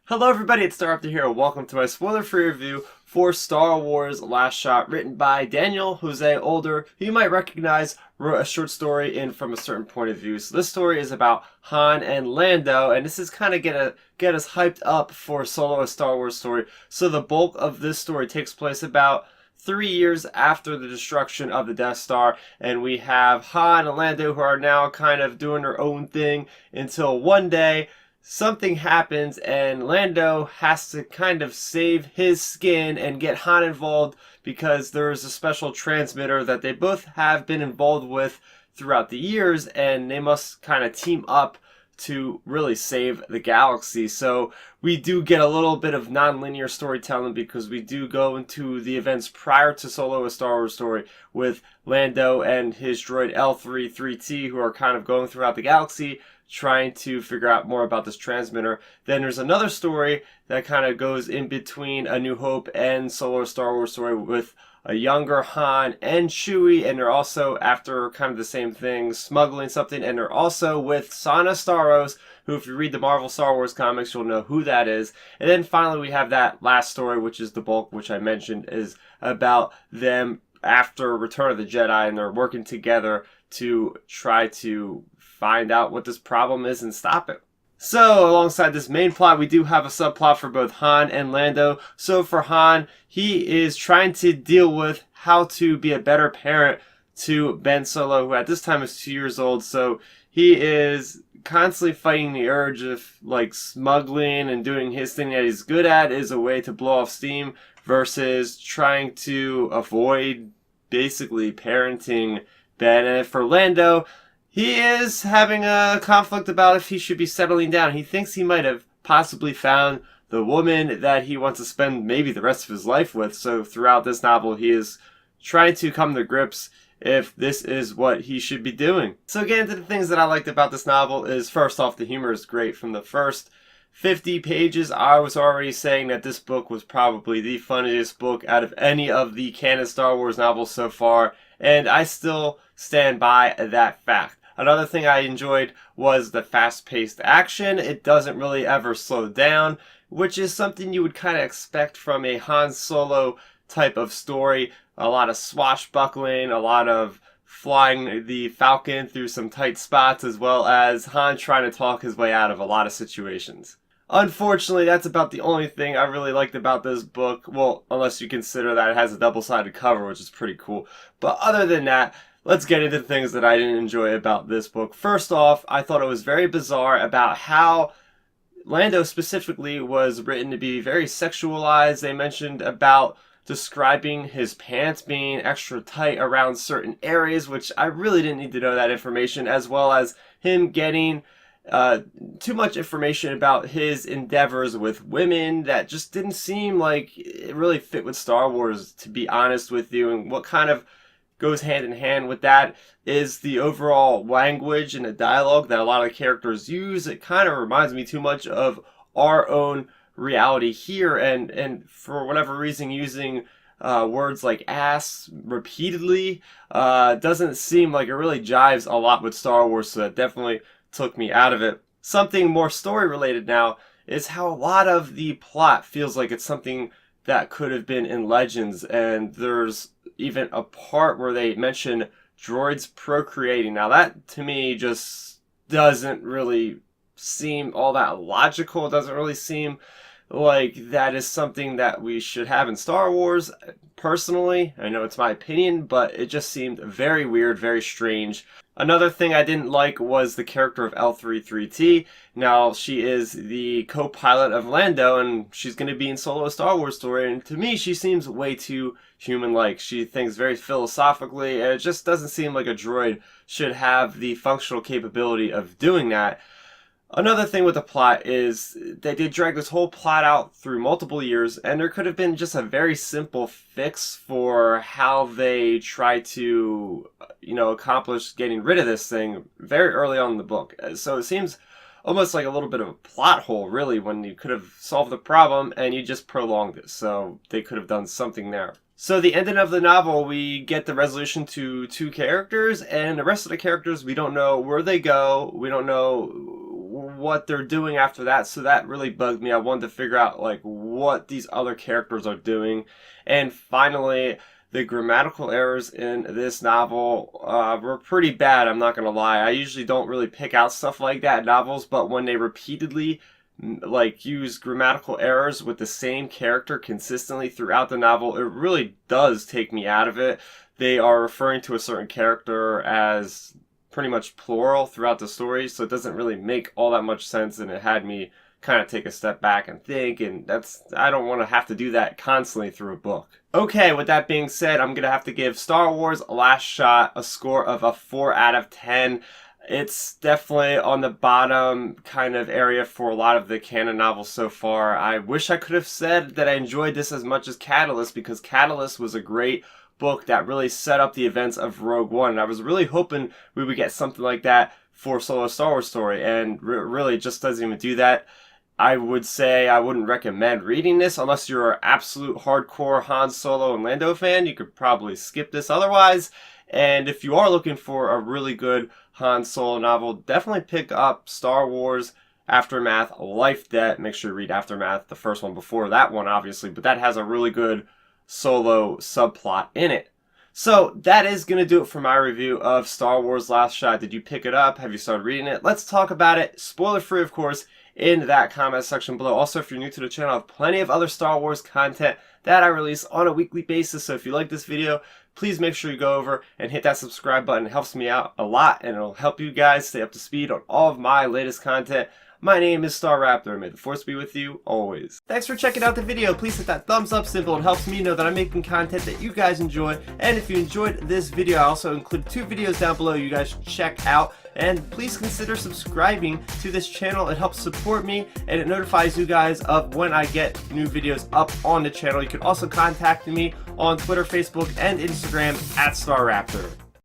Hello everybody, it's Starruptor here. Welcome to my spoiler-free review for Star Wars Last Shot, written by Daniel Jose Older, who you might recognize, wrote a short story in From a Certain Point of View. So this story is about Han and Lando, and this is kind of gonna get us hyped up for Solo, a Star Wars story. So the bulk of this story takes place about 3 years after the destruction of the Death Star, and we have Han and Lando who are now kind of doing their own thing until one day something happens and Lando has to kind of save his skin and get Han involved because there's a special transmitter that they both have been involved with throughout the years, and they must kind of team up to really save the galaxy. So we do get a little bit of non-linear storytelling because we do go into the events prior to Solo, a Star Wars story, with Lando and his droid L33T, who are kind of going throughout the galaxy trying to figure out more about this transmitter. Then there's another story that kind of goes in between A New Hope and Solo, a Star Wars story, with a younger Han and Chewie, and they're also after kind of the same thing, smuggling something, and they're also with Sana Starros, who, if you read the Marvel Star Wars comics, you'll know who that is. And then finally we have that last story, which is the bulk, which I mentioned, is about them after Return of the Jedi, and they're working together to try to find out what this problem is and stop it. So, alongside this main plot, we do have a subplot for both Han and Lando. So for Han, he is trying to deal with how to be a better parent to Ben Solo, who at this time is 2 years old. So he is constantly fighting the urge of like smuggling and doing his thing that he's good at is a way to blow off steam versus trying to avoid basically parenting Ben. And for Lando, he is having a conflict about if he should be settling down. He thinks he might have possibly found the woman that he wants to spend maybe the rest of his life with. So throughout this novel, he is trying to come to grips if this is what he should be doing. So getting into the things that I liked about this novel is, first off, the humor is great. From the first 50 pages, I was already saying that this book was probably the funniest book out of any of the canon Star Wars novels so far, and I still stand by that fact. Another thing I enjoyed was the fast-paced action. It doesn't really ever slow down, which is something you would kind of expect from a Han Solo type of story. A lot of swashbuckling, a lot of flying the Falcon through some tight spots, as well as Han trying to talk his way out of a lot of situations. Unfortunately, that's about the only thing I really liked about this book. Well, unless you consider that it has a double-sided cover, which is pretty cool. But other than that, let's get into the things that I didn't enjoy about this book. First off, I thought it was very bizarre about how Lando specifically was written to be very sexualized. They mentioned about describing his pants being extra tight around certain areas, which I really didn't need to know that information, as well as him getting too much information about his endeavors with women that just didn't seem like it really fit with Star Wars, to be honest with you. And what kind of goes hand in hand with that is the overall language and the dialogue that a lot of characters use. It kind of reminds me too much of our own reality here, and for whatever reason using words like ass repeatedly doesn't seem like it really jives a lot with Star Wars, so that definitely took me out of it. Something more story related now is how a lot of the plot feels like it's something that could have been in Legends, and there's even a part where they mention droids procreating. Now that to me just doesn't really seem all that logical. It doesn't really seem like that is something that we should have in Star Wars. Personally, I know it's my opinion, but it just seemed very weird, very strange. Another thing I didn't like was the character of L33T. Now, she is the co-pilot of Lando, and she's going to be in Solo, a Star Wars story, and to me, she seems way too human-like. She thinks very philosophically, and it just doesn't seem like a droid should have the functional capability of doing that. Another thing with the plot is they did drag this whole plot out through multiple years, and there could have been just a very simple fix for how they try to, accomplish getting rid of this thing very early on in the book. So it seems almost like a little bit of a plot hole, really, when you could have solved the problem and you just prolonged it. So they could have done something there. So the ending of the novel, we get the resolution to two characters, and the rest of the characters, we don't know where they go. We don't know what they're doing after that, so that really bugged me. I wanted to figure out like what these other characters are doing. And finally, the grammatical errors in this novel were pretty bad, I'm not gonna lie. I usually don't really pick out stuff like that in novels, but when they repeatedly like use grammatical errors with the same character consistently throughout the novel, it really does take me out of it. They are referring to a certain character as pretty much plural throughout the story, so it doesn't really make all that much sense, and it had me kind of take a step back and think, and I don't want to have to do that constantly through a book. Okay, with that being said, I'm gonna have to give Star Wars Last Shot a score of a 4 out of 10. It's definitely on the bottom kind of area for a lot of the canon novels so far. I wish I could have said that I enjoyed this as much as Catalyst, because Catalyst was a great book that really set up the events of Rogue One. And I was really hoping we would get something like that for Solo Star Wars Story, and really just doesn't even do that. I would say I wouldn't recommend reading this unless you're an absolute hardcore Han Solo and Lando fan. You could probably skip this otherwise. And if you are looking for a really good Han Solo novel, definitely pick up Star Wars Aftermath Life Debt. Make sure you read Aftermath, the first one before that one, obviously, but that has a really good Solo subplot in it. So that is going to do it for my review of Star Wars Last Shot. Did you pick it up? Have you started reading it? Let's talk about it, spoiler free of course, in that comment section below. Also, if you're new to the channel, I have plenty of other Star Wars content that I release on a weekly basis. So if you like this video, please make sure you go over and hit that subscribe button. It helps me out a lot, and it'll help you guys stay up to speed on all of my latest content. My name is Star Raptor. May the Force be with you always. Thanks for checking out the video. Please hit that thumbs up symbol. It helps me know that I'm making content that you guys enjoy. And if you enjoyed this video, I also include 2 videos down below you guys should check out. And please consider subscribing to this channel. It helps support me, and it notifies you guys of when I get new videos up on the channel. You can also contact me on Twitter, Facebook, and Instagram at Star Raptor.